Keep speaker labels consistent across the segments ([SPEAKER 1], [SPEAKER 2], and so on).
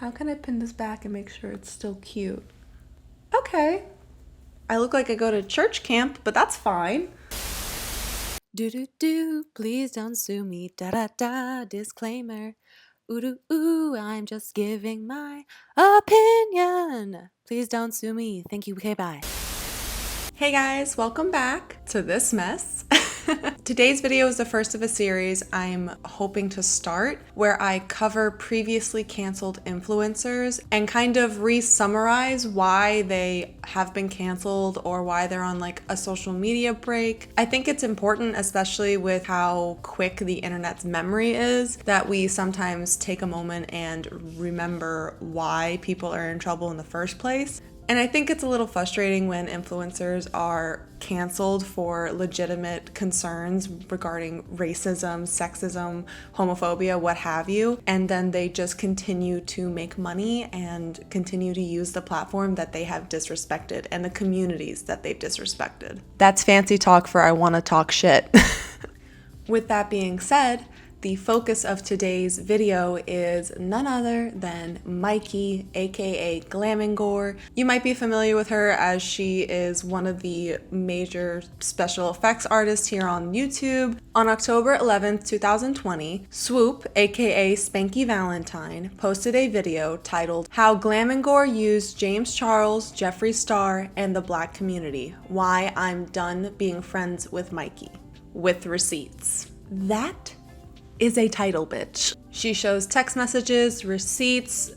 [SPEAKER 1] How can I pin this back and make sure it's still cute? Okay. I look like I go to church camp, but that's fine.
[SPEAKER 2] Do, please don't sue me, da, disclaimer. Ooh, I'm just giving my opinion. Please don't sue me. Thank you, okay, bye.
[SPEAKER 1] Hey guys, welcome back to this mess. Today's video is the first of a series I'm hoping to start where I cover previously canceled influencers and kind of re-summarize why they have been canceled or why they're on like a social media break. I think it's important, especially with how quick the internet's memory is, that we sometimes take a moment and remember why people are in trouble in the first place. And I think it's a little frustrating when influencers are canceled for legitimate concerns regarding racism, sexism, homophobia, what have you, and then they just continue to make money and continue to use the platform that they have disrespected and the communities that they've disrespected. That's fancy talk for I want to talk shit. With that being said, the focus of today's video is none other than Mykie, aka Glam Gore. You might be familiar with her as she is one of the major special effects artists here on YouTube. On October 11th, 2020, Swoop, aka Spankie Valentine, posted a video titled How Glam Gore Used James Charles, Jeffree Star, and the Black Community. Why I'm Done Being Friends with Mykie. With receipts. That is a title, bitch. She shows text messages, receipts,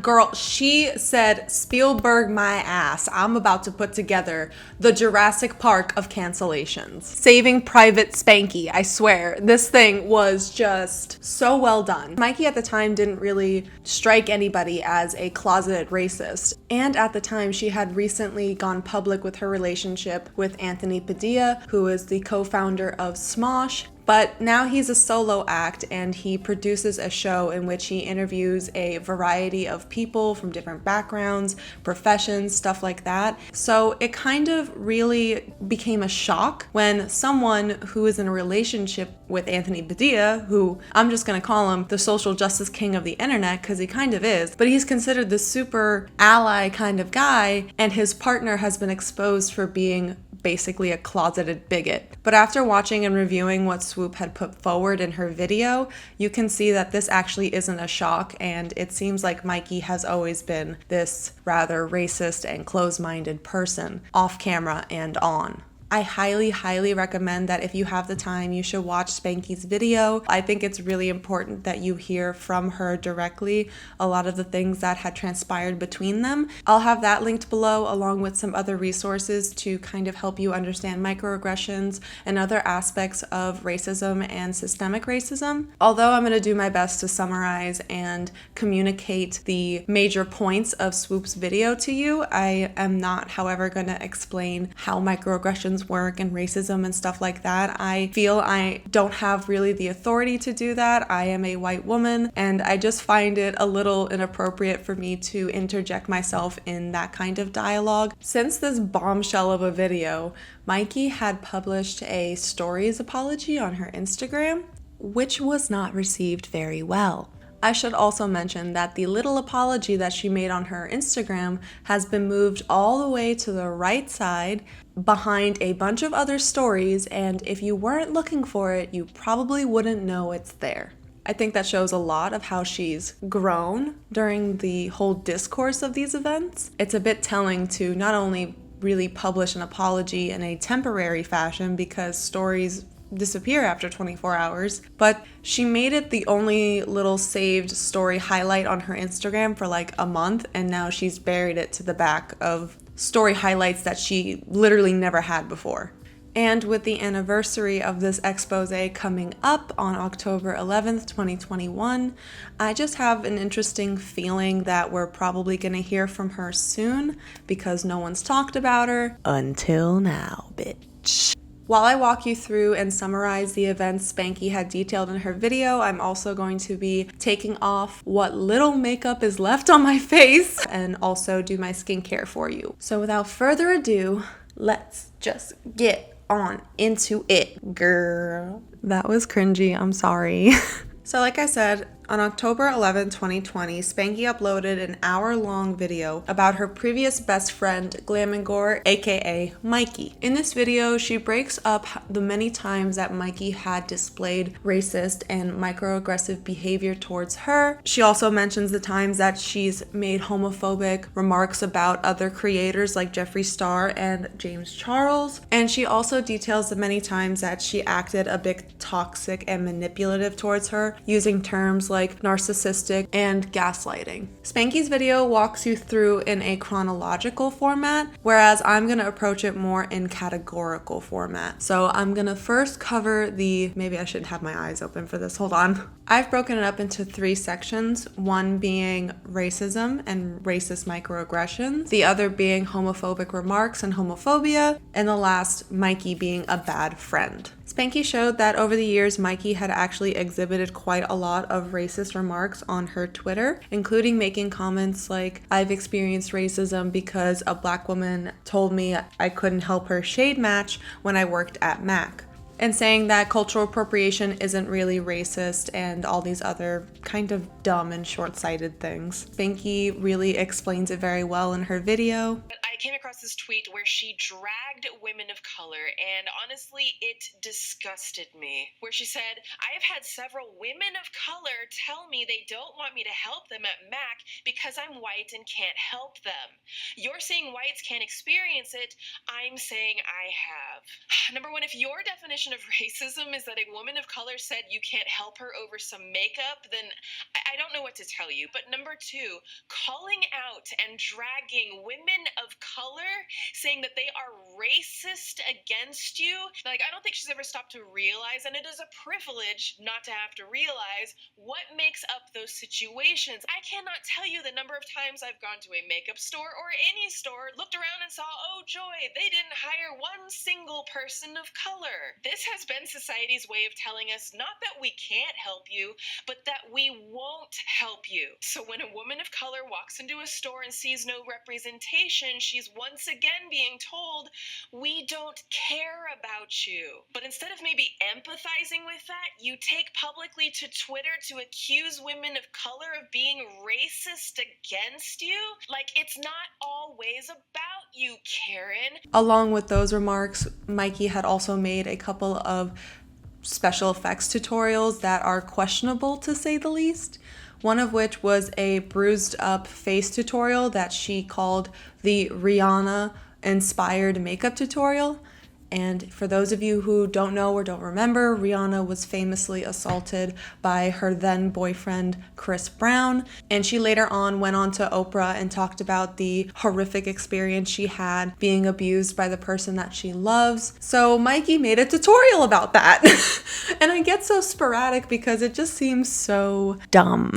[SPEAKER 1] girl, she said, Spielberg my ass. I'm about to put together the Jurassic Park of cancellations. Saving Private Spankie, I swear. This thing was just so well done. Mykie at the time didn't really strike anybody as a closeted racist. And at the time, she had recently gone public with her relationship with Anthony Padilla, who is the co-founder of Smosh. But now he's a solo act and he produces a show in which he interviews a variety of people from different backgrounds, professions, stuff like that. So it kind of really became a shock when someone who is in a relationship with Anthony Padilla, who I'm just gonna call him the social justice king of the internet because he kind of is, but he's considered the super ally kind of guy, and his partner has been exposed for being basically a closeted bigot. But after watching and reviewing what Swoop had put forward in her video, you can see that this actually isn't a shock, and it seems like Mykie has always been this rather racist and closed-minded person, off camera and on. I highly recommend that if you have the time, you should watch Spankie's video. I think it's really important that you hear from her directly a lot of the things that had transpired between them. I'll have that linked below along with some other resources to kind of help you understand microaggressions and other aspects of racism and systemic racism. Although I'm going to do my best to summarize and communicate the major points of Swoop's video to you, I am not, however, going to explain how microaggressions work and racism and stuff like that. I feel I don't have really the authority to do that. I am a white woman, and I just find it a little inappropriate for me to interject myself in that kind of dialogue. Since this bombshell of a video, Mykie had published a stories apology on her Instagram, which was not received very well. I should also mention that the little apology that she made on her Instagram has been moved all the way to the right side behind a bunch of other stories, and if you weren't looking for it, you probably wouldn't know it's there. I think that shows a lot of how she's grown during the whole discourse of these events. It's a bit telling to not only really publish an apology in a temporary fashion because stories disappear after 24 hours, but she made it the only little saved story highlight on her Instagram for like a month, and now she's buried it to the back of story highlights that she literally never had before. And with the anniversary of this expose coming up on October 11th, 2021, I just have an interesting feeling that we're probably going to hear from her soon because no one's talked about her until now, bitch. While I walk you through and summarize the events Spankie had detailed in her video, I'm also going to be taking off what little makeup is left on my face and also do my skincare for you. So without further ado, let's just get on into it, girl. That was cringy, I'm sorry. So like I said, On October 11, 2020, Spankie uploaded an hour-long video about her previous best friend, Glam and Gore, aka Mykie. In this video, she breaks up the many times that Mykie had displayed racist and microaggressive behavior towards her. She also mentions the times that she's made homophobic remarks about other creators like Jeffree Star and James Charles. And she also details the many times that she acted a bit toxic and manipulative towards her, using terms like narcissistic and gaslighting. Spankie's video walks you through in a chronological format, whereas I'm going to approach it more in categorical format. So I'm going to first cover maybe I should have my eyes open for this, hold on. I've broken it up into 3 sections, one being racism and racist microaggressions, the other being homophobic remarks and homophobia, and the last, Mykie being a bad friend. Spankie showed that over the years, Mykie had actually exhibited quite a lot of racist remarks on her Twitter, including making comments like, "I've experienced racism because a black woman told me I couldn't help her shade match when I worked at Mac," and saying that cultural appropriation isn't really racist and all these other kind of dumb and short-sighted things. Spankie really explains it very well in her video.
[SPEAKER 3] I came across this tweet where she dragged women of color, and honestly, it disgusted me. Where she said, "I have had several women of color tell me they don't want me to help them at Mac because I'm white and can't help them. You're saying whites can't experience it. I'm saying I have." Number one, if your definition of racism is that a woman of color said you can't help her over some makeup, then I don't know what to tell you. But number two, calling out and dragging women of color, saying that they are racist against you, like, I don't think she's ever stopped to realize, and it is a privilege not to have to realize what makes up those situations. I cannot tell you the number of times I've gone to a makeup store or any store, looked around and saw, oh joy, they didn't hire one single person of color. This has been society's way of telling us not that we can't help you, but that we won't help you. So when a woman of color walks into a store and sees no representation, she's once again being told, we don't care about you. But instead of maybe empathizing with that, you take publicly to Twitter to accuse women of color of being racist against you? Like, it's not always about you, Karen.
[SPEAKER 1] Along with those remarks, Mykie had also made a couple of special effects tutorials that are questionable, to say the least. One of which was a bruised up face tutorial that she called the Rihanna inspired makeup tutorial. And for those of you who don't know or don't remember, Rihanna was famously assaulted by her then boyfriend, Chris Brown. And she later on went on to Oprah and talked about the horrific experience she had being abused by the person that she loves. So Mykie made a tutorial about that. And I get so sporadic because it just seems so dumb.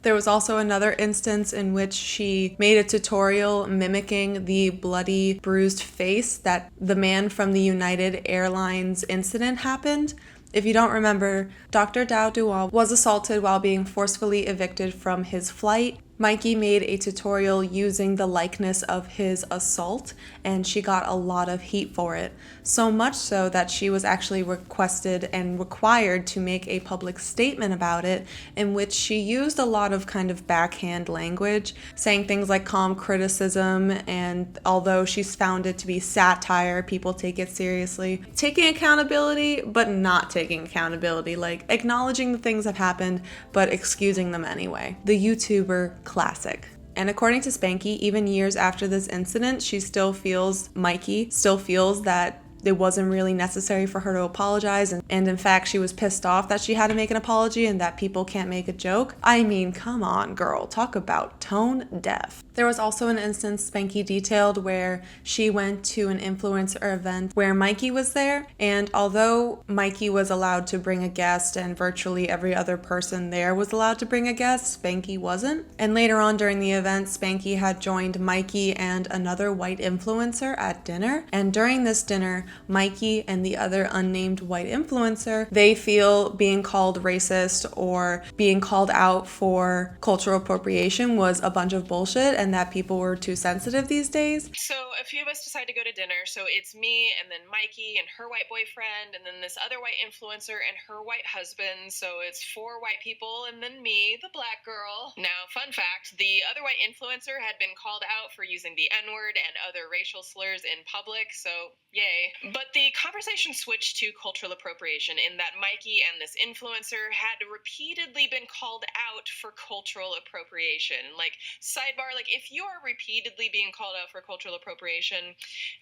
[SPEAKER 1] There was also another instance in which she made a tutorial mimicking the bloody, bruised face that the man from the United Airlines incident happened. If you don't remember, Dr. Dow Duan was assaulted while being forcefully evicted from his flight. Mykie made a tutorial using the likeness of his assault, and she got a lot of heat for it. So much so that she was actually requested and required to make a public statement about it, in which she used a lot of kind of backhand language, saying things like calm criticism, and although she's found it to be satire, people take it seriously. Taking accountability, but not taking accountability, like acknowledging the things that happened, but excusing them anyway. The YouTuber classic. And according to Spankie, even years after this incident, Mykie still feels that it wasn't really necessary for her to apologize, and in fact she was pissed off that she had to make an apology and that people can't make a joke. I mean, come on girl, talk about tone deaf. There was also an instance Spankie detailed where she went to an influencer event where Mykie was there, and although Mykie was allowed to bring a guest and virtually every other person there was allowed to bring a guest, Spankie wasn't. And later on during the event, Spankie had joined Mykie and another white influencer at dinner, and during this dinner, Mykie and the other unnamed white influencer, they feel being called racist or being called out for cultural appropriation was a bunch of bullshit and that people were too sensitive these days.
[SPEAKER 3] So a few of us decide to go to dinner. So it's me and then Mykie and her white boyfriend and then this other white influencer and her white husband. So it's 4 white people and then me, the black girl. Now, fun fact, the other white influencer had been called out for using the N-word and other racial slurs in public, so yay. But the conversation switched to cultural appropriation in that Mykie and this influencer had repeatedly been called out for cultural appropriation. Like, sidebar, like, if you are repeatedly being called out for cultural appropriation,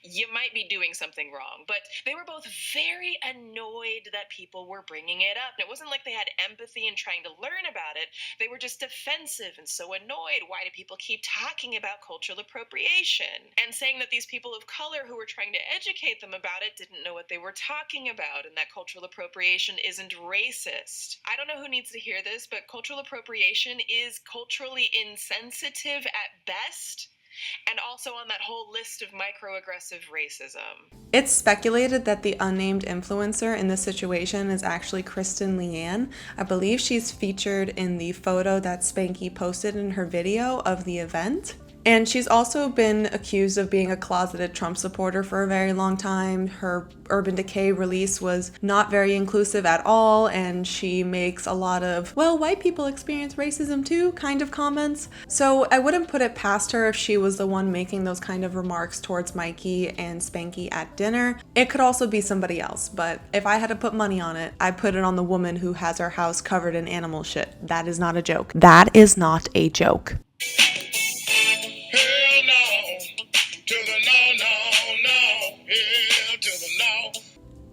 [SPEAKER 3] you might be doing something wrong. But they were both very annoyed that people were bringing it up. And it wasn't like they had empathy and trying to learn about it. They were just defensive and so annoyed. Why do people keep talking about cultural appropriation? And saying that these people of color who were trying to educate them about it didn't know what they were talking about, and that cultural appropriation isn't racist. I don't know who needs to hear this, but cultural appropriation is culturally insensitive at best, and also on that whole list of microaggressive racism.
[SPEAKER 1] It's speculated that the unnamed influencer in this situation is actually Kristen Leanne. I believe she's featured in the photo that Spankie posted in her video of the event. And she's also been accused of being a closeted Trump supporter for a very long time. Her Urban Decay release was not very inclusive at all, and she makes a lot of, well, white people experience racism too, kind of comments. So I wouldn't put it past her if she was the one making those kind of remarks towards Mykie and Spankie at dinner. It could also be somebody else, but if I had to put money on it, I'd put it on the woman who has her house covered in animal shit. That is not a joke. That is not a joke.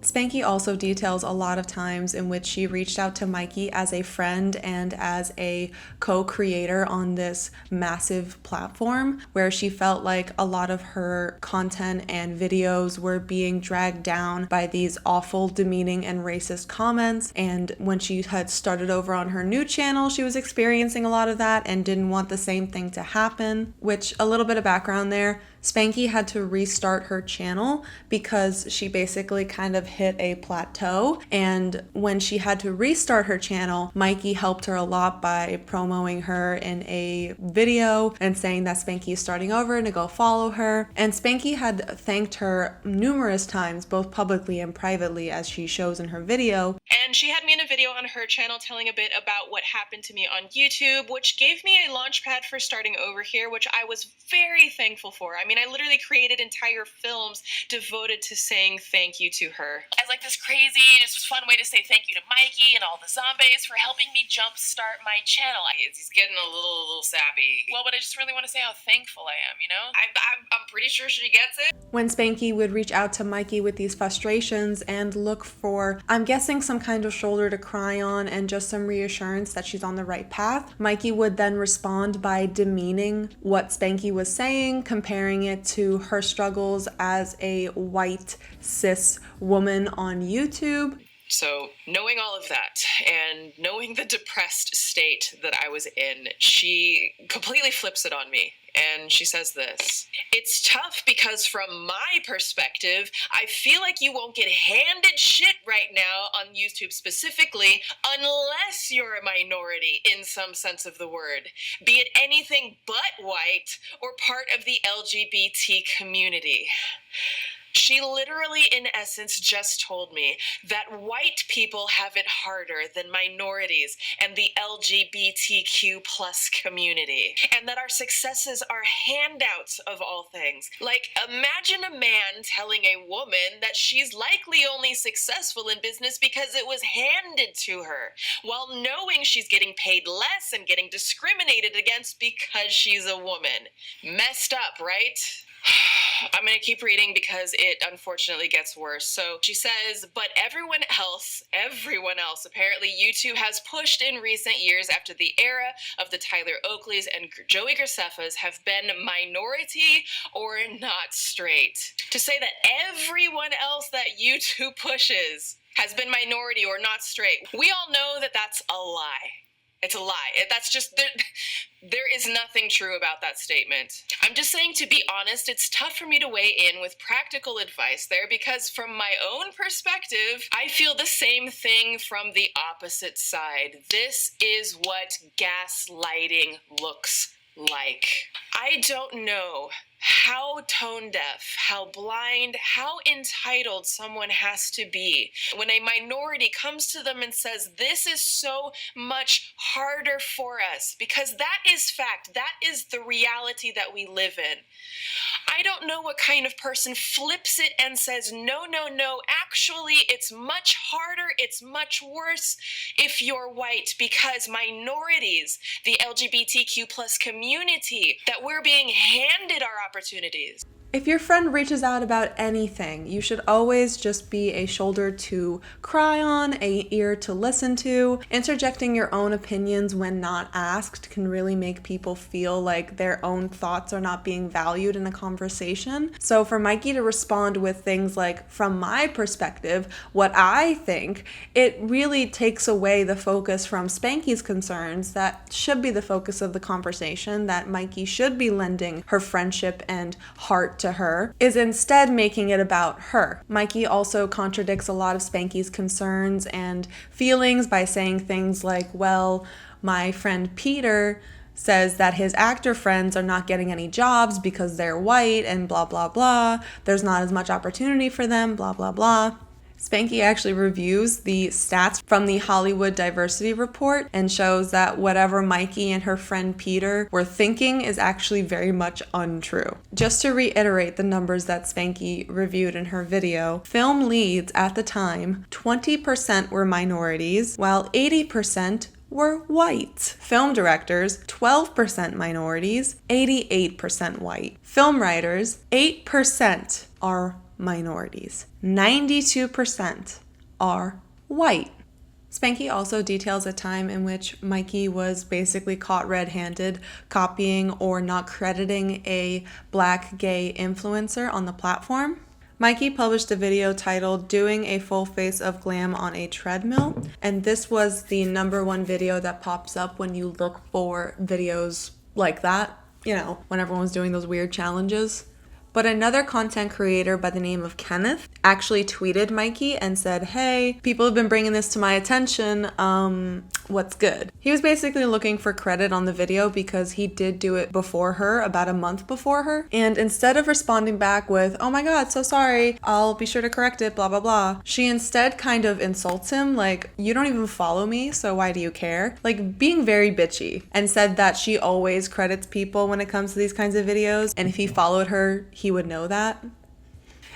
[SPEAKER 1] Spankie also details a lot of times in which she reached out to Mykie as a friend and as a co-creator on this massive platform, where she felt like a lot of her content and videos were being dragged down by these awful, demeaning, and racist comments. And when she had started over on her new channel, she was experiencing a lot of that and didn't want the same thing to happen. Which, a little bit of background there, Spankie had to restart her channel because she basically kind of hit a plateau. And when she had to restart her channel, Mykie helped her a lot by promoting her in a video and saying that Spankie is starting over and to go follow her. And Spankie had thanked her numerous times, both publicly and privately, as she shows in her video.
[SPEAKER 3] And she had me in a video on her channel telling a bit about what happened to me on YouTube, which gave me a launchpad for starting over here, which I was very thankful for. I mean, I literally created entire films devoted to saying thank you to her. As like this crazy, just fun way to say thank you to Mykie and all the zombies for helping me jumpstart my channel. He's getting a little sappy. Well, but I just really want to say how thankful I am, you know? I'm pretty sure she gets it.
[SPEAKER 1] When Spankie would reach out to Mykie with these frustrations and look for, I'm guessing, some kind of shoulder to cry on and just some reassurance that she's on the right path, Mykie would then respond by demeaning what Spankie was saying, comparing it to her struggles as a white cis woman on YouTube.
[SPEAKER 3] So, knowing all of that, and knowing the depressed state that I was in, she completely flips it on me. And she says this: "It's tough because from my perspective, I feel like you won't get handed shit right now on YouTube specifically unless you're a minority in some sense of the word, be it anything but white or part of the LGBT community." She literally, in essence, just told me that white people have it harder than minorities and the LGBTQ plus community, and that our successes are handouts of all things. Like, imagine a man telling a woman that she's likely only successful in business because it was handed to her, while knowing she's getting paid less and getting discriminated against because she's a woman. Messed up, right? I'm going to keep reading because it unfortunately gets worse. So she says, "But everyone else, apparently YouTube has pushed in recent years after the era of the Tyler Oakleys and Joey Graceffas have been minority or not straight. To say that everyone else that YouTube pushes has been minority or not straight, we all know that that's a lie. It's a lie. That's just, there is nothing true about that statement. I'm just saying, to be honest, it's tough for me to weigh in with practical advice there because from my own perspective, I feel the same thing from the opposite side. This is what gaslighting looks like. I don't know how tone deaf, how blind, how entitled someone has to be when a minority comes to them and says, this is so much harder for us, because that is fact. That is the reality that we live in. I don't know what kind of person flips it and says, no, no, no, actually, it's much harder, it's much worse if you're white, because minorities, the LGBTQ plus community, that we're being handed our opportunities.
[SPEAKER 1] If your friend reaches out about anything, you should always just be a shoulder to cry on, an ear to listen to. Interjecting your own opinions when not asked can really make people feel like their own thoughts are not being valued in a conversation. So for Mykie to respond with things like, from my perspective, what I think, it really takes away the focus from Spankie's concerns that should be the focus of the conversation, that Mykie should be lending her friendship and heart to her, is instead making it about her. Mykie also contradicts a lot of Spankie's concerns and feelings by saying things like, well, my friend Peter says that his actor friends are not getting any jobs because they're white and blah, blah, blah. There's not as much opportunity for them, blah, blah, blah. Spankie actually reviews the stats from the Hollywood Diversity Report and shows that whatever Mykie and her friend Peter were thinking is actually very much untrue. Just to reiterate the numbers that Spankie reviewed in her video, film leads at the time, 20% were minorities, while 80% were white. Film directors, 12% minorities, 88% white. Film writers, 8% are minorities. 92% are white. Spankie also details a time in which Mykie was basically caught red-handed copying or not crediting a black gay influencer on the platform. Mykie published a video titled Doing a Full Face of Glam on a Treadmill, and this was the #1 video that pops up when you look for videos like that, you know, when everyone's doing those weird challenges. But another content creator by the name of Kenneth actually tweeted Mykie and said, hey, people have been bringing this to my attention, what's good? He was basically looking for credit on the video because he did do it before her, about a month before her. And instead of responding back with, oh my god, so sorry, I'll be sure to correct it, blah, blah, blah, she instead kind of insults him, like, you don't even follow me, so why do you care? Like, being very bitchy, and said that she always credits people when it comes to these kinds of videos, and if he followed her, he would know that.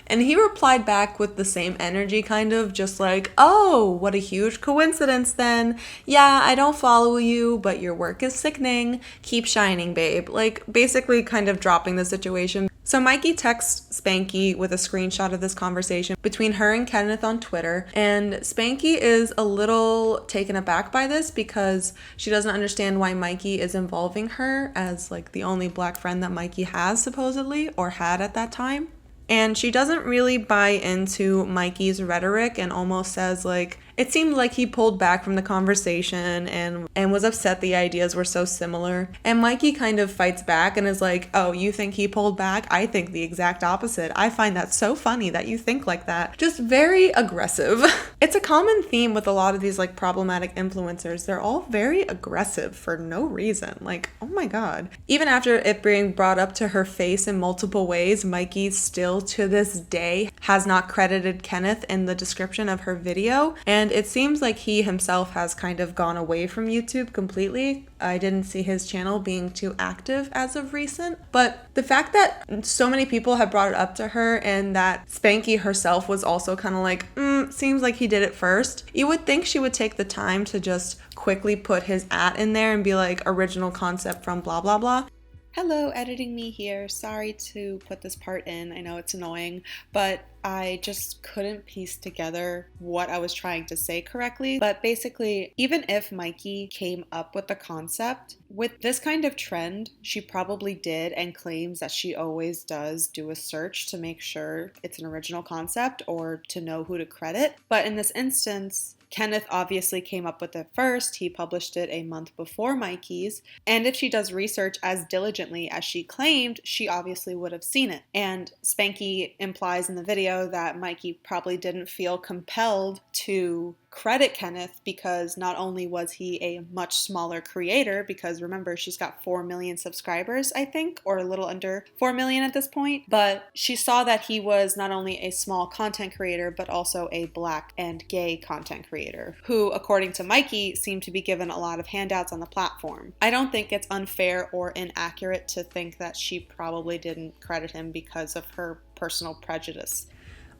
[SPEAKER 1] And he replied back with the same energy, kind of just like, oh, what a huge coincidence then. Yeah, I don't follow you, but your work is sickening. Keep shining, babe. Like, basically kind of dropping the situation. So Mykie texts Spankie with a screenshot of this conversation between her and Kenneth on Twitter, and Spankie is a little taken aback by this because she doesn't understand why Mykie is involving her as like the only black friend that Mykie has supposedly, or had at that time. And she doesn't really buy into Mykie's rhetoric and almost says like, it seemed like he pulled back from the conversation and was upset the ideas were so similar. And Mykie kind of fights back and is like, oh, you think he pulled back? I think the exact opposite. I find that so funny that you think like that. Just very aggressive. It's a common theme with a lot of these like problematic influencers. They're all very aggressive for no reason. Like, oh my god. Even after it being brought up to her face in multiple ways, Mykie still to this day has not credited Kenneth in the description of her video. And it seems like he himself has kind of gone away from YouTube completely. I didn't see his channel being too active as of recent. But the fact that so many people have brought it up to her and that Spankie herself was also kind of like, seems like he did it first. You would think she would take the time to just quickly put his @ in there and be like, original concept from blah, blah, blah.
[SPEAKER 2] Hello, editing me here. Sorry to put this part in. I know it's annoying, but I just couldn't piece together what I was trying to say correctly. But basically, even if Mykie came up with the concept, with this kind of trend, she probably did and claims that she always does do a search to make sure it's an original concept or to know who to credit. But in this instance, Kenneth obviously came up with it first. He published it a month before Mykie's. And if she does research as diligently as she claimed, she obviously would have seen it. And Spankie implies in the video that Mykie probably didn't feel compelled to credit Kenneth because not only was he a much smaller creator, because remember, she's got 4 million subscribers, I think, or a little under 4 million at this point, but she saw that he was not only a small content creator, but also a Black and gay content creator, who, according to Mykie, seemed to be given a lot of handouts on the platform. I don't think it's unfair or inaccurate to think that she probably didn't credit him because of her personal prejudice.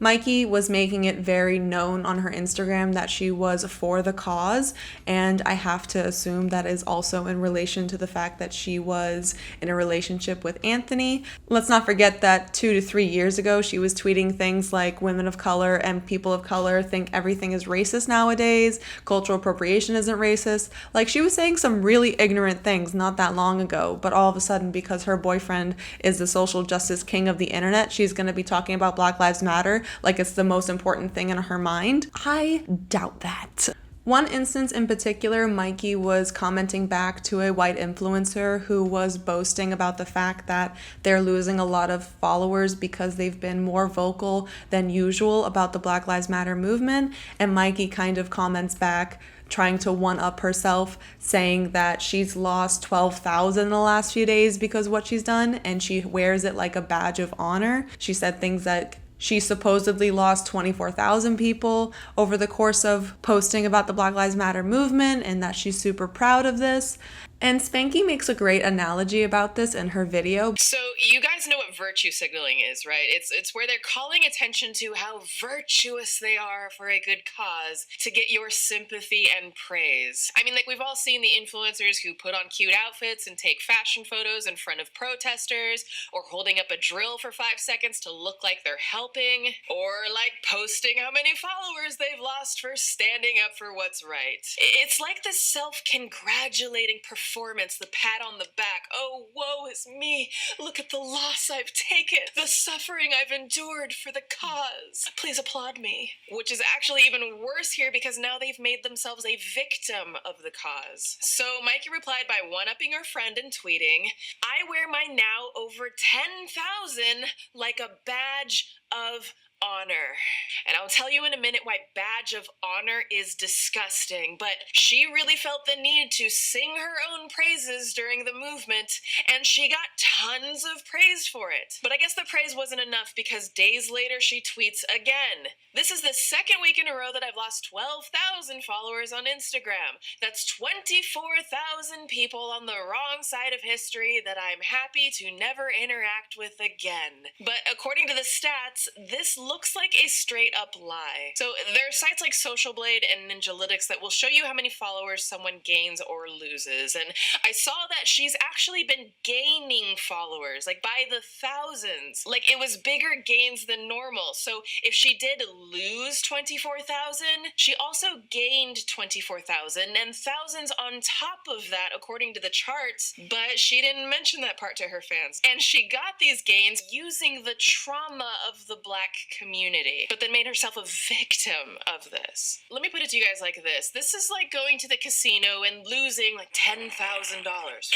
[SPEAKER 1] Mykie was making it very known on her Instagram that she was for the cause, and I have to assume that is also in relation to the fact that she was in a relationship with Anthony. Let's not forget that 2 to 3 years ago, she was tweeting things like women of color and people of color think everything is racist nowadays, cultural appropriation isn't racist. Like, she was saying some really ignorant things not that long ago, but all of a sudden, because her boyfriend is the social justice king of the internet, she's going to be talking about Black Lives Matter like it's the most important thing in her mind. I doubt that. One instance in particular, Mykie was commenting back to a white influencer who was boasting about the fact that they're losing a lot of followers because they've been more vocal than usual about the Black Lives Matter movement. And Mykie kind of comments back, trying to one-up herself, saying that she's lost 12,000 in the last few days because of what she's done, and she wears it like a badge of honor. She said things like, she supposedly lost 24,000 people over the course of posting about the Black Lives Matter movement and that she's super proud of this. And Spankie makes a great analogy about this in her video.
[SPEAKER 3] So you guys know what virtue signaling is, right? It's where they're calling attention to how virtuous they are for a good cause to get your sympathy and praise. I mean, like, we've all seen the influencers who put on cute outfits and take fashion photos in front of protesters, or holding up a drill for 5 seconds to look like they're helping, or like posting how many followers they've lost for standing up for what's right. It's like this self-congratulating performance, the pat on the back. Oh, woe is me. Look at the loss I've taken, the suffering I've endured for the cause. Please applaud me. Which is actually even worse here because now they've made themselves a victim of the cause. So Mykie replied by one-upping her friend and tweeting, "I wear my now over 10,000 like a badge of honor." And I'll tell you in a minute why badge of honor is disgusting, but she really felt the need to sing her own praises during the movement, and she got tons of praise for it. But I guess the praise wasn't enough because days later she tweets again. "This is the second week in a row that I've lost 12,000 followers on Instagram. That's 24,000 people on the wrong side of history that I'm happy to never interact with again." But according to the stats, this looks like a straight up lie. So there are sites like Social Blade and Ninjalytics that will show you how many followers someone gains or loses. And I saw that she's actually been gaining followers, like by the thousands. Like, it was bigger gains than normal. So if she did lose 24,000, she also gained 24,000 and thousands on top of that, according to the charts. But she didn't mention that part to her fans. And she got these gains using the trauma of the Black community, but then made herself a victim of this. Let me put it to you guys like this. This is like going to the casino and losing like $10,000.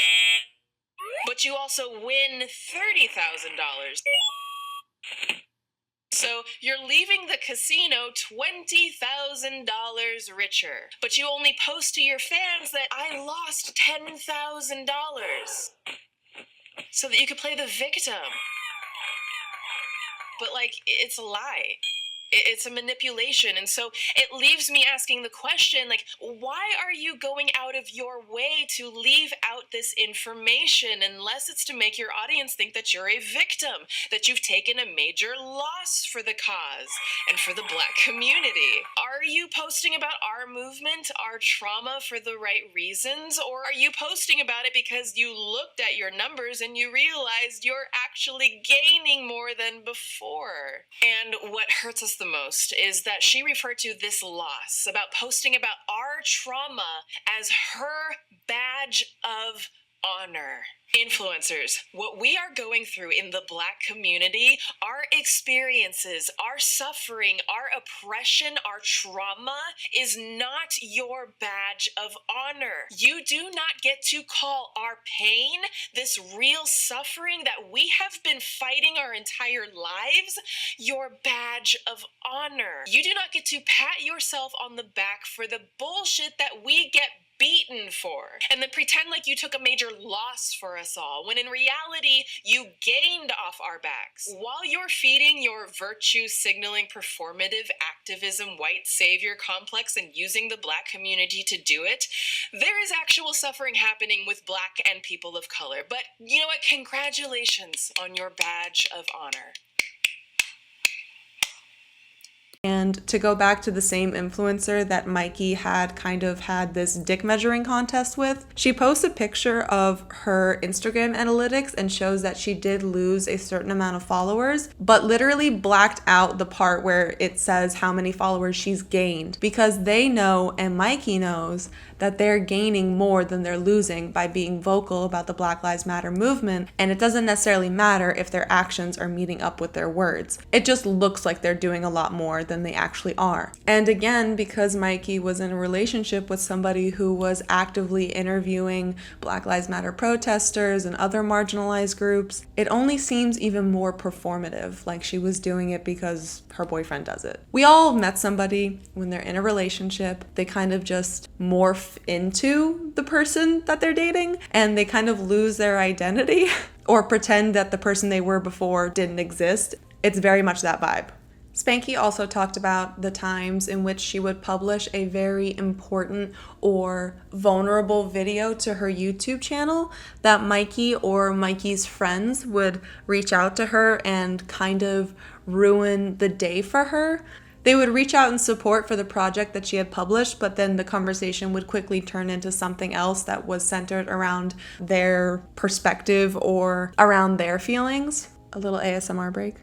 [SPEAKER 3] But you also win $30,000. So you're leaving the casino $20,000 richer, but you only post to your fans that I lost $10,000 so that you could play the victim. But, like, it's a lie. It's a manipulation. And so it leaves me asking the question, like, why are you going out of your way to leave out this information unless it's to make your audience think that you're a victim, that you've taken a major loss for the cause and for the Black community? Are you posting about our movement, our trauma for the right reasons? Or are you posting about it because you looked at your numbers and you realized you're actually gaining more than before? And what hurts us the most is that she referred to this loss about posting about our trauma as her badge of honor. Influencers, what we are going through in the Black community, our experiences, our suffering, our oppression, our trauma is not your badge of honor. You do not get to call our pain, this real suffering that we have been fighting our entire lives, your badge of honor. You do not get to pat yourself on the back for the bullshit that we get beaten for, and then pretend like you took a major loss for us all, when in reality, you gained off our backs. While you're feeding your virtue signaling performative activism white savior complex and using the Black community to do it, there is actual suffering happening with Black and people of color. But you know what? Congratulations on your badge of honor.
[SPEAKER 1] And to go back to the same influencer that Mykie had kind of had this dick measuring contest with, she posts a picture of her Instagram analytics and shows that she did lose a certain amount of followers, but literally blacked out the part where it says how many followers she's gained, because they know, and Mykie knows, that they're gaining more than they're losing by being vocal about the Black Lives Matter movement, and it doesn't necessarily matter if their actions are meeting up with their words. It just looks like they're doing a lot more than they actually are. And again, because Mykie was in a relationship with somebody who was actively interviewing Black Lives Matter protesters and other marginalized groups, it only seems even more performative, like she was doing it because her boyfriend does it. We all met somebody when they're in a relationship, they kind of just morph into the person that they're dating, and they kind of lose their identity or pretend that the person they were before didn't exist. It's very much that vibe. Spankie also talked about the times in which she would publish a very important or vulnerable video to her YouTube channel that Mykie or Mykie's friends would reach out to her and kind of ruin the day for her. They would reach out in support for the project that she had published, but then the conversation would quickly turn into something else that was centered around their perspective or around their feelings. A little ASMR break.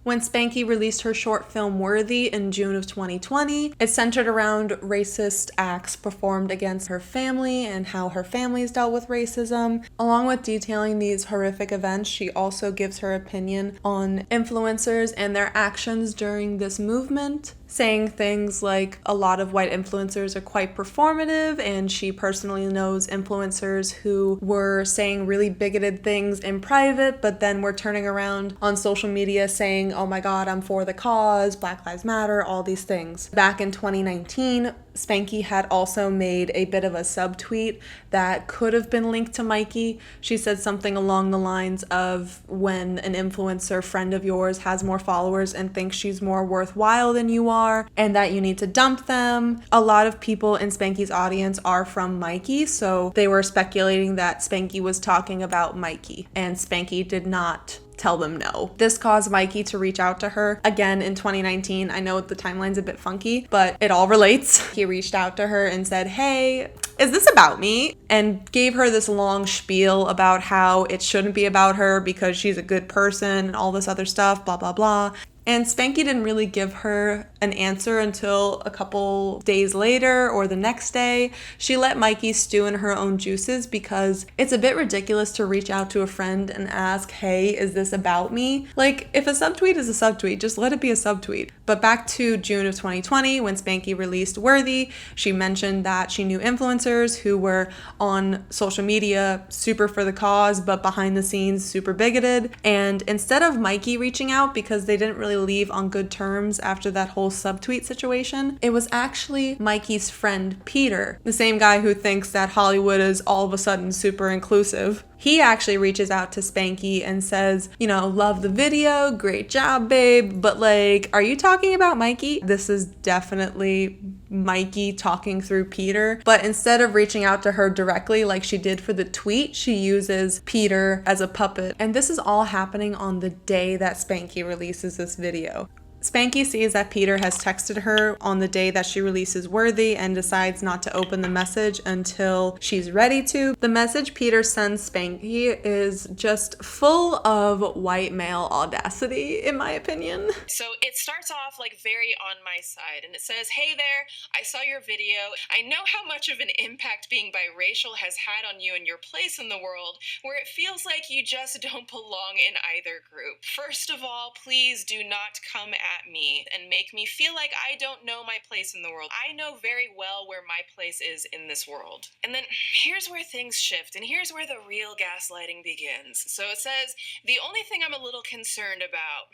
[SPEAKER 1] When Spankie released her short film Worthy in June of 2020, it centered around racist acts performed against her family and how her family's dealt with racism. Along with detailing these horrific events, she also gives her opinion on influencers and their actions during this movement, saying things like a lot of white influencers are quite performative, and she personally knows influencers who were saying really bigoted things in private, but then were turning around on social media saying, oh my god, I'm for the cause, Black Lives Matter, all these things. Back in 2019, Spankie had also made a bit of a subtweet that could have been linked to Mykie. She said something along the lines of, when an influencer friend of yours has more followers and thinks she's more worthwhile than you are, and that you need to dump them. A lot of people in Spankie's audience are from Mykie, so they were speculating that Spankie was talking about Mykie, and Spankie did not tell them no. This caused Mykie to reach out to her again in 2019. I know the timeline's a bit funky, but it all relates. He reached out to her and said, hey, is this about me? And gave her this long spiel about how it shouldn't be about her because she's a good person and all this other stuff, blah, blah, blah. And Spankie didn't really give her an answer until a couple days later or the next day. She let Mykie stew in her own juices because it's a bit ridiculous to reach out to a friend and ask, hey, is this about me? Like, if a subtweet is a subtweet, just let it be a subtweet. But back to June of 2020, when Spankie released Worthy, she mentioned that she knew influencers who were on social media super for the cause, but behind the scenes super bigoted. And instead of Mykie reaching out because they didn't really leave on good terms after that whole subtweet situation, it was actually Mykie's friend Peter, the same guy who thinks that Hollywood is all of a sudden super inclusive. He actually reaches out to Spankie and says, you know, love the video, great job, babe, but like, are you talking about Mykie? This is definitely Mykie talking through Peter, but instead of reaching out to her directly like she did for the tweet, she uses Peter as a puppet. And this is all happening on the day that Spankie releases this video. Spankie sees that Peter has texted her on the day that she releases Worthy and decides not to open the message until she's ready to. The message Peter sends Spankie is just full of white male audacity, in my opinion.
[SPEAKER 3] So it starts off like very on my side, and it says, "Hey there, I saw your video. I know how much of an impact being biracial has had on you and your place in the world, where it feels like you just don't belong in either group. First of all, please do not come at me and make me feel like I don't know my place in the world. I know very well where my place is in this world." And then here's where things shift, and here's where the real gaslighting begins. So it says, "The only thing I'm a little concerned about.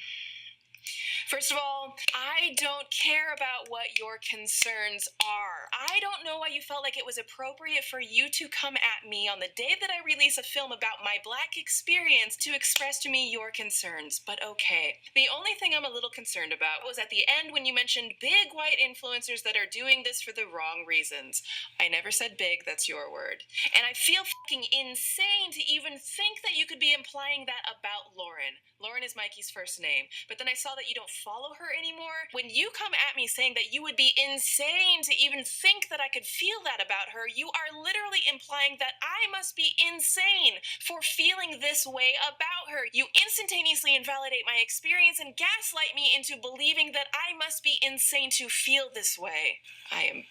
[SPEAKER 3] First of all, I don't care about what your concerns are. I don't know why you felt like it was appropriate for you to come at me on the day that I release a film about my Black experience to express to me your concerns, but okay. The only thing I'm a little concerned about was at the end when you mentioned big white influencers that are doing this for the wrong reasons. I never said big, that's your word. And I feel fucking insane to even think that you could be implying that about Lauren. Lauren is Mikey's first name, but then I saw that you don't follow her anymore. When you come at me saying that you would be insane to even think that I could feel that about her, you are literally implying that I must be insane for feeling this way about her. You instantaneously invalidate my experience and gaslight me into believing that I must be insane to feel this way. I am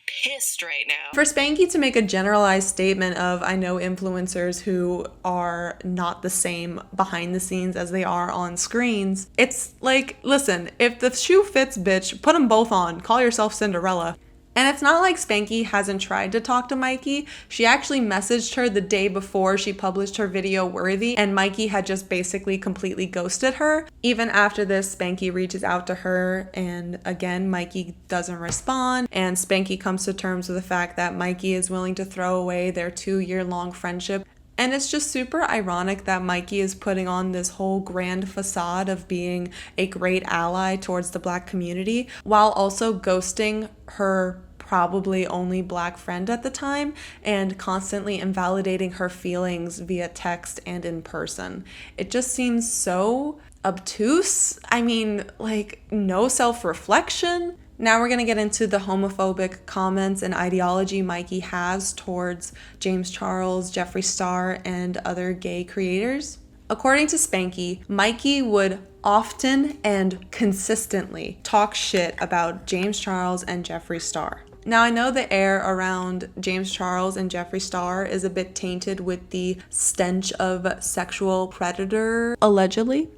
[SPEAKER 3] pissed right now."
[SPEAKER 1] For Spankie to make a generalized statement of, I know influencers who are not the same behind the scenes as they are on screens, it's like, listen, if the shoe fits, bitch, put them both on. Call yourself Cinderella. And it's not like Spankie hasn't tried to talk to Mykie. She actually messaged her the day before she published her video Worthy, and Mykie had just basically completely ghosted her. Even after this, Spankie reaches out to her, and again, Mykie doesn't respond, and Spankie comes to terms with the fact that Mykie is willing to throw away their 2-year-long friendship. And it's just super ironic that Mykie is putting on this whole grand facade of being a great ally towards the Black community while also ghosting her probably only Black friend at the time and constantly invalidating her feelings via text and in person. It just seems so obtuse. I mean, like, no self-reflection. Now we're going to get into the homophobic comments and ideology Mykie has towards James Charles, Jeffree Star, and other gay creators. According to Spankie, Mykie would often and consistently talk shit about James Charles and Jeffree Star. Now, I know the air around James Charles and Jeffree Star is a bit tainted with the stench of sexual predator, allegedly.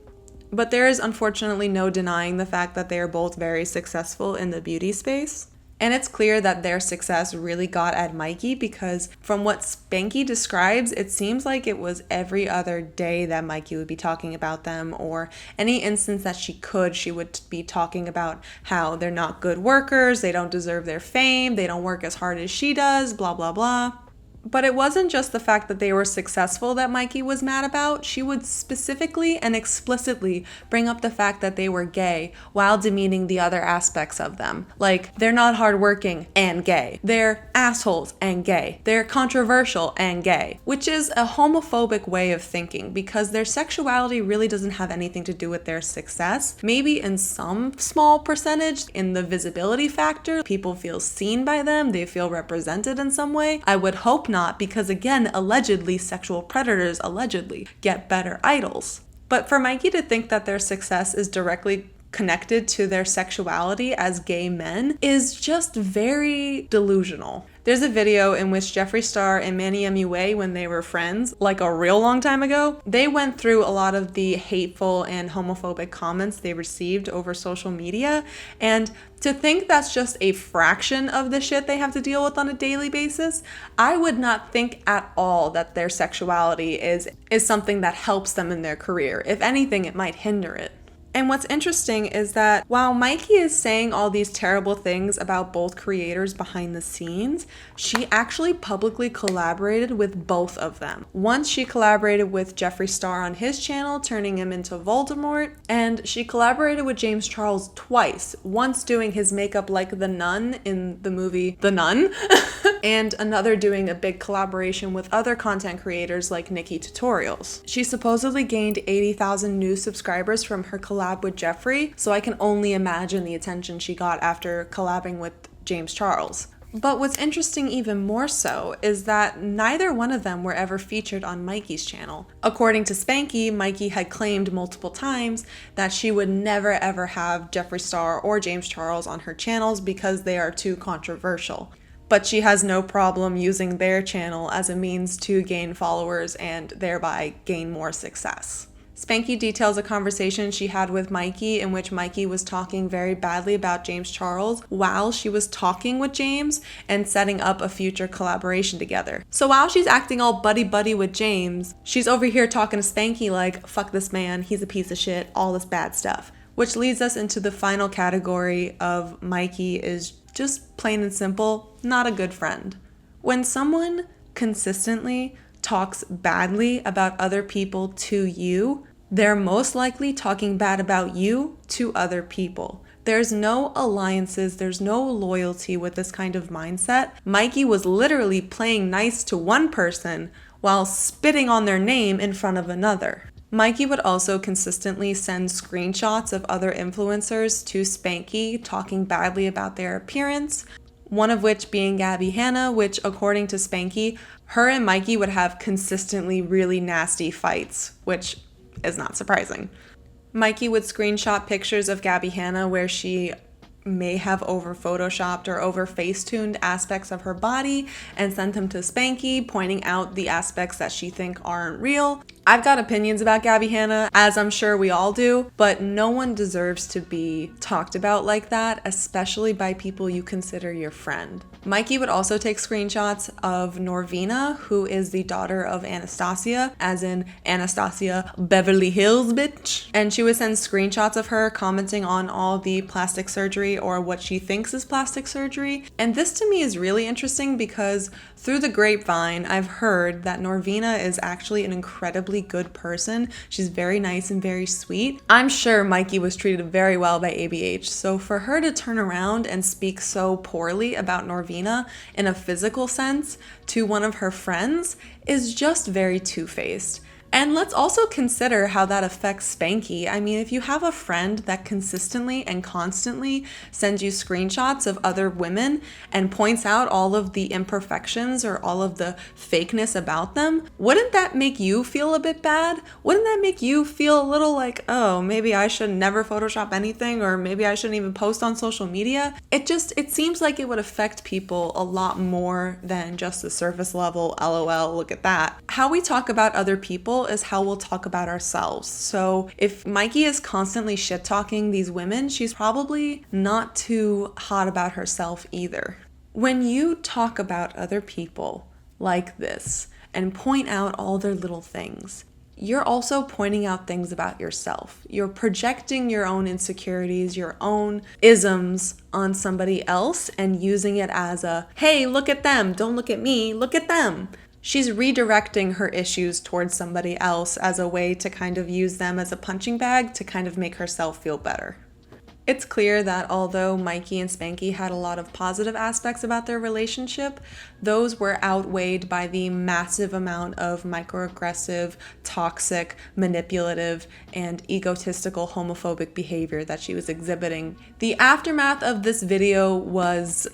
[SPEAKER 1] But there is unfortunately no denying the fact that they are both very successful in the beauty space. And it's clear that their success really got at Mykie because from what Spankie describes, it seems like it was every other day that Mykie would be talking about them, or any instance that she would be talking about how they're not good workers, they don't deserve their fame, they don't work as hard as she does, blah, blah, blah. But it wasn't just the fact that they were successful that Mykie was mad about. She would specifically and explicitly bring up the fact that they were gay while demeaning the other aspects of them. Like, they're not hardworking and gay. They're assholes and gay. They're controversial and gay, which is a homophobic way of thinking because their sexuality really doesn't have anything to do with their success. Maybe in some small percentage, in the visibility factor, people feel seen by them, they feel represented in some way. I would hope not, because again, allegedly, sexual predators allegedly get better idols. But for Mykie to think that their success is directly connected to their sexuality as gay men is just very delusional. There's a video in which Jeffree Star and Manny MUA, when they were friends, like a real long time ago, they went through a lot of the hateful and homophobic comments they received over social media. And to think that's just a fraction of the shit they have to deal with on a daily basis, I would not think at all that their sexuality is something that helps them in their career. If anything, it might hinder it. And what's interesting is that while Mykie is saying all these terrible things about both creators behind the scenes, she actually publicly collaborated with both of them. Once she collaborated with Jeffree Star on his channel, turning him into Voldemort, and she collaborated with James Charles twice, once doing his makeup like the nun in the movie The Nun, and another doing a big collaboration with other content creators like Nikki Tutorials. She supposedly gained 80,000 new subscribers from her collab with Jeffree, so I can only imagine the attention she got after collabing with James Charles. But what's interesting even more so is that neither one of them were ever featured on Mykie's channel. According to Spankie, Mykie had claimed multiple times that she would never ever have Jeffree Star or James Charles on her channels because they are too controversial. But she has no problem using their channel as a means to gain followers and thereby gain more success. Spankie details a conversation she had with Mykie in which Mykie was talking very badly about James Charles while she was talking with James and setting up a future collaboration together. So while she's acting all buddy-buddy with James, she's over here talking to Spankie like, fuck this man, he's a piece of shit, all this bad stuff. Which leads us into the final category of Mykie is just plain and simple, not a good friend. When someone consistently talks badly about other people to you, they're most likely talking bad about you to other people. There's no alliances, there's no loyalty with this kind of mindset. Mykie was literally playing nice to one person while spitting on their name in front of another. Mykie would also consistently send screenshots of other influencers to Spankie talking badly about their appearance, one of which being Gabby Hanna, which according to Spankie, her and Mykie would have consistently really nasty fights, which is not surprising. Mykie would screenshot pictures of Gabby Hanna where she may have over photoshopped or over facetuned aspects of her body and sent them to Spankie, pointing out the aspects that she think aren't real. I've got opinions about Gabby Hanna, as I'm sure we all do, but no one deserves to be talked about like that, especially by people you consider your friend. Mykie would also take screenshots of Norvina, who is the daughter of Anastasia, as in Anastasia Beverly Hills bitch, and she would send screenshots of her commenting on all the plastic surgery or what she thinks is plastic surgery. And this to me is really interesting because through the grapevine, I've heard that Norvina is actually an incredibly good person. She's very nice and very sweet. I'm sure Mykie was treated very well by ABH, so for her to turn around and speak so poorly about Norvina in a physical sense to one of her friends is just very two-faced. And let's also consider how that affects Spankie. I mean, if you have a friend that consistently and constantly sends you screenshots of other women and points out all of the imperfections or all of the fakeness about them, wouldn't that make you feel a bit bad? Wouldn't that make you feel a little like, oh, maybe I should never Photoshop anything, or maybe I shouldn't even post on social media? It seems like it would affect people a lot more than just the surface level, LOL, look at that. How we talk about other people is how we'll talk about ourselves. So if Mykie is constantly shit-talking these women, she's probably not too hot about herself either. When you talk about other people like this and point out all their little things, you're also pointing out things about yourself. You're projecting your own insecurities, your own isms on somebody else and using it as a, hey, look at them, don't look at me, look at them. She's redirecting her issues towards somebody else as a way to kind of use them as a punching bag to kind of make herself feel better. It's clear that although Mykie and Spankie had a lot of positive aspects about their relationship, those were outweighed by the massive amount of microaggressive, toxic, manipulative, and egotistical homophobic behavior that she was exhibiting. The aftermath of this video was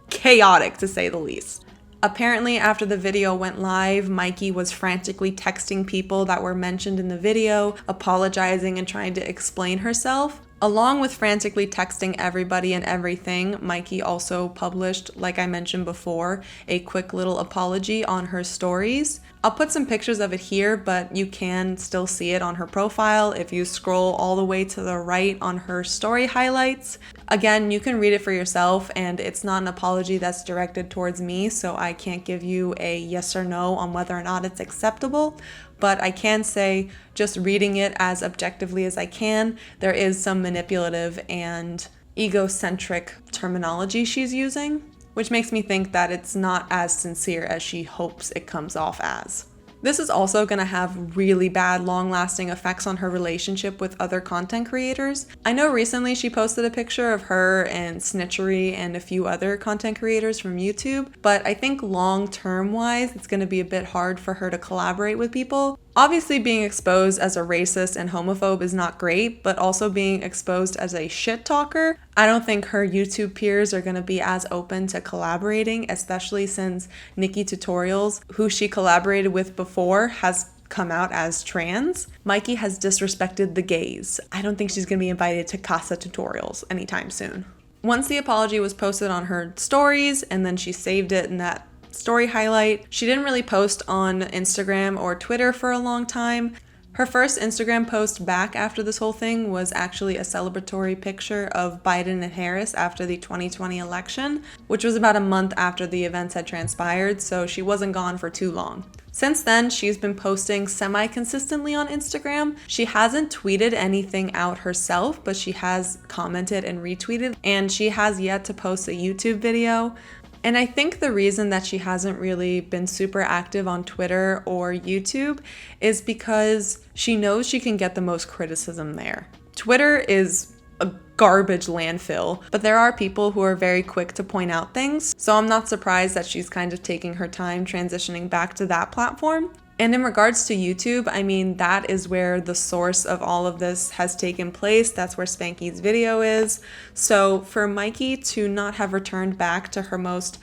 [SPEAKER 1] chaotic, to say the least. Apparently, after the video went live, Mykie was frantically texting people that were mentioned in the video, apologizing and trying to explain herself. Along with frantically texting everybody and everything, Mykie also published, like I mentioned before, a quick little apology on her stories. I'll put some pictures of it here, but you can still see it on her profile if you scroll all the way to the right on her story highlights. Again, you can read it for yourself, and it's not an apology that's directed towards me, so I can't give you a yes or no on whether or not it's acceptable. But I can say, just reading it as objectively as I can, there is some manipulative and egocentric terminology she's using, which makes me think that it's not as sincere as she hopes it comes off as. This is also going to have really bad, long-lasting effects on her relationship with other content creators. I know recently she posted a picture of her and Snitchery and a few other content creators from YouTube, but I think long-term wise, it's going to be a bit hard for her to collaborate with people. Obviously, being exposed as a racist and homophobe is not great, but also being exposed as a shit talker, I don't think her YouTube peers are going to be as open to collaborating, especially since Mykie Tutorials, who she collaborated with before, has come out as trans. Mykie has disrespected the gays. I don't think she's going to be invited to Casa Tutorials anytime soon. Once the apology was posted on her stories, and then she saved it in that story highlight, she didn't really post on Instagram or Twitter for a long time. Her first Instagram post back after this whole thing was actually a celebratory picture of Biden and Harris after the 2020 election, which was about a month after the events had transpired, so she wasn't gone for too long. Since then, she's been posting semi-consistently on Instagram. She hasn't tweeted anything out herself, but she has commented and retweeted, and she has yet to post a YouTube video. And I think the reason that she hasn't really been super active on Twitter or YouTube is because she knows she can get the most criticism there. Twitter is a garbage landfill, but there are people who are very quick to point out things. So I'm not surprised that she's kind of taking her time transitioning back to that platform. And in regards to YouTube, I mean, that is where the source of all of this has taken place. That's where Spankie's video is. So for Mykie to not have returned back to her most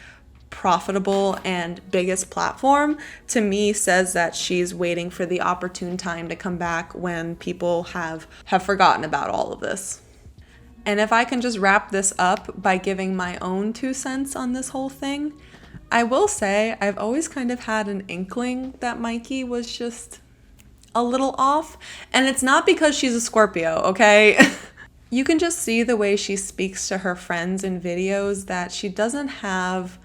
[SPEAKER 1] profitable and biggest platform, to me says that she's waiting for the opportune time to come back when people have forgotten about all of this. And if I can just wrap this up by giving my own 2 cents on this whole thing, I will say I've always kind of had an inkling that Mykie was just a little off. And it's not because she's a Scorpio, okay? You can just see the way she speaks to her friends in videos that she doesn't have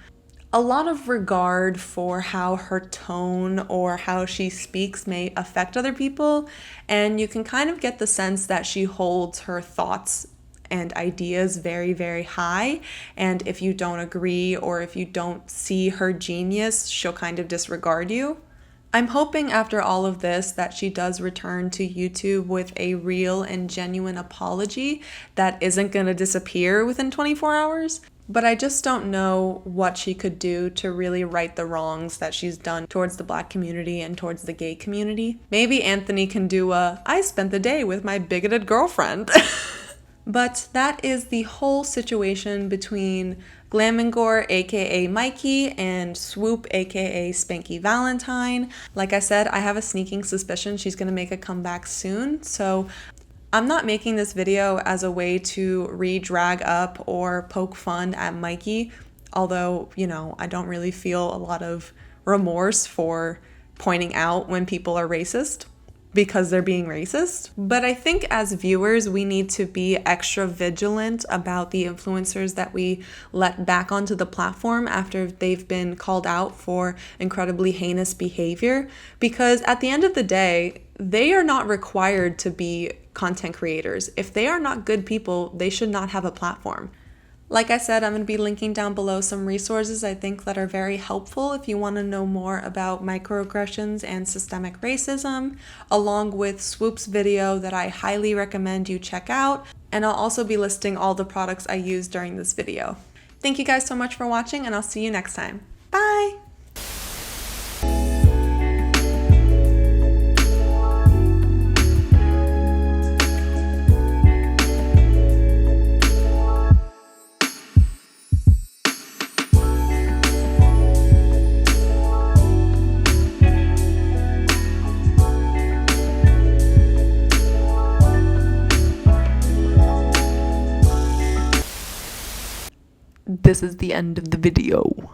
[SPEAKER 1] a lot of regard for how her tone or how she speaks may affect other people. And you can kind of get the sense that she holds her thoughts and ideas very, very high. And if you don't agree or if you don't see her genius, she'll kind of disregard you. I'm hoping after all of this that she does return to YouTube with a real and genuine apology that isn't going to disappear within 24 hours. But I just don't know what she could do to really right the wrongs that she's done towards the Black community and towards the gay community. Maybe Anthony can do I spent the day with my bigoted girlfriend. But that is the whole situation between Glam and Gore, aka Mykie, and Swoop, aka Spankie Valentine. Like I said, I have a sneaking suspicion she's going to make a comeback soon, so I'm not making this video as a way to re-drag up or poke fun at Mykie, although, I don't really feel a lot of remorse for pointing out when people are racist, because they're being racist. But I think as viewers, we need to be extra vigilant about the influencers that we let back onto the platform after they've been called out for incredibly heinous behavior. Because at the end of the day, they are not required to be content creators. If they are not good people, they should not have a platform. Like I said, I'm going to be linking down below some resources I think that are very helpful if you want to know more about microaggressions and systemic racism, along with Swoop's video that I highly recommend you check out, and I'll also be listing all the products I used during this video. Thank you guys so much for watching, and I'll see you next time. Bye! This is the end of the video.